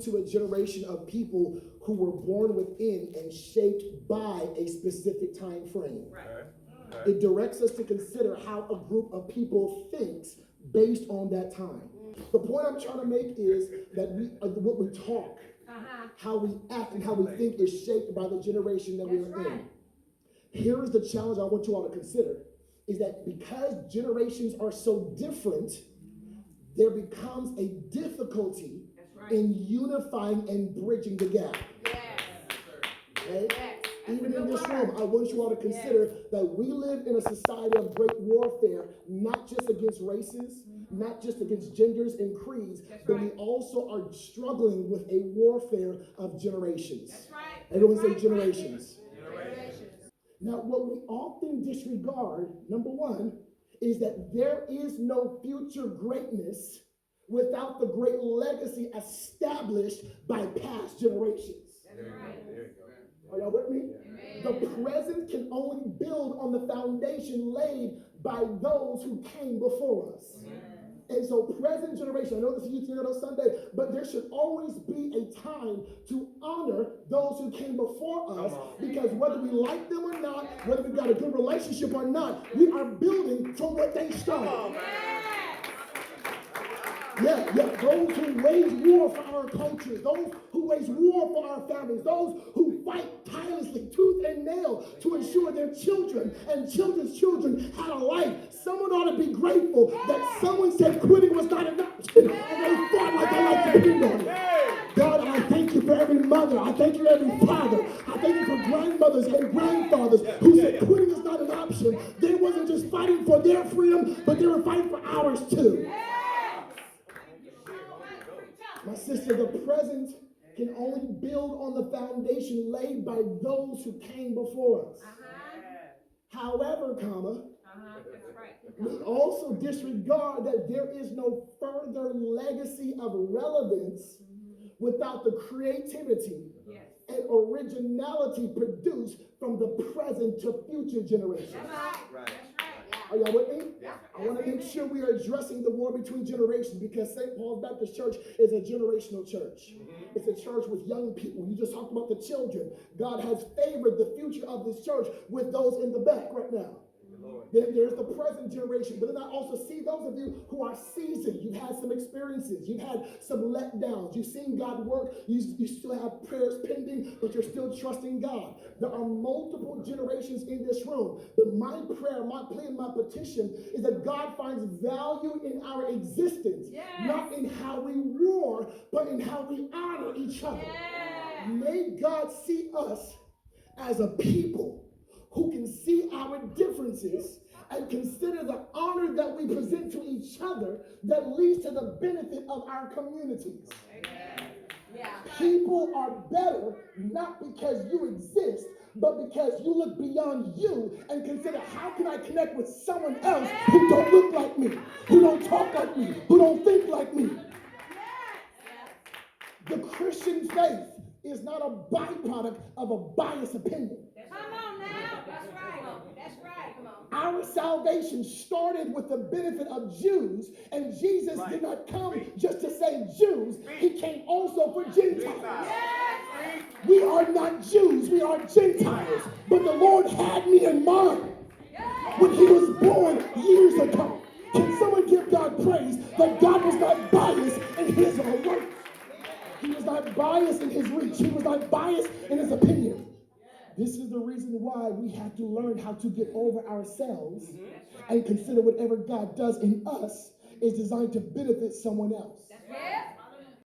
to a generation of people who were born within and shaped by a specific time frame. Right. It directs us to consider how a group of people thinks based on that time. The point I'm trying to make is that what we talk, how we act, and how we think is shaped by the generation that we're in. Here is the challenge I want you all to consider, is that because generations are so different, there becomes a difficulty in unifying and bridging the gap. Okay? Even in this room, I want you all to consider that we live in a society of great warfare, not just against races, not just against genders and creeds, but we also are struggling with a warfare of generations. Everyone say generations. Now, what we often disregard, number one, is that there is no future greatness without the great legacy established by past generations. Are y'all with me? The present can only build on the foundation laid by those who came before us. And so present generation, I know this is Youth Together Sunday, but there should always be a time to honor those who came before us, because whether we like them or not, whether we've got a good relationship or not, we are building from what they started. Yeah, those who wage war for our cultures, those who wage war for our families, those who fight tirelessly, tooth and nail, to ensure their children and children's children had a life. Someone ought to be grateful that someone said quitting was not an option, and they fought like they like to depend on it. God, I thank you for every mother. I thank you for every father. I thank you for grandmothers and grandfathers who said quitting is not an option. They wasn't just fighting for their freedom, but they were fighting for ours too. My sister, the present can only build on the foundation laid by those who came before us. However, we also disregard that there is no further legacy of relevance without the creativity and originality produced from the present to future generations. Are y'all with me? I want to make sure we are addressing the war between generations, because St. Paul's Baptist Church is a generational church. It's a church with young people. You just talked about the children. God has favored the future of this church with those in the back right now. Then there's the present generation. But then I also see those of you who are seasoned. You've had some experiences. You've had some letdowns. You've seen God work. You still have prayers pending, but you're still trusting God. There are multiple generations in this room. But my prayer, my plea, and my petition is that God finds value in our existence. Not in how we war, but in how we honor each other. May God see us as a people who can see our differences and consider the honor that we present to each other that leads to the benefit of our communities. People are better not because you exist, but because you look beyond you and consider, how can I connect with someone else who don't look like me, who don't talk like me, who don't think like me. The Christian faith is not a byproduct of a biased opinion. Come on now. That's right. That's right. Come on. Our salvation started with the benefit of Jews, and Jesus did not come just to save Jews. He came also for Gentiles. We are not Jews, we are Gentiles. But the Lord had me in mind when he was born years ago. Can someone give God praise that God was not biased in his work? He was not biased in his reach. He was not biased in his opinion. This is the reason why we have to learn how to get over ourselves and consider whatever God does in us is designed to benefit someone else.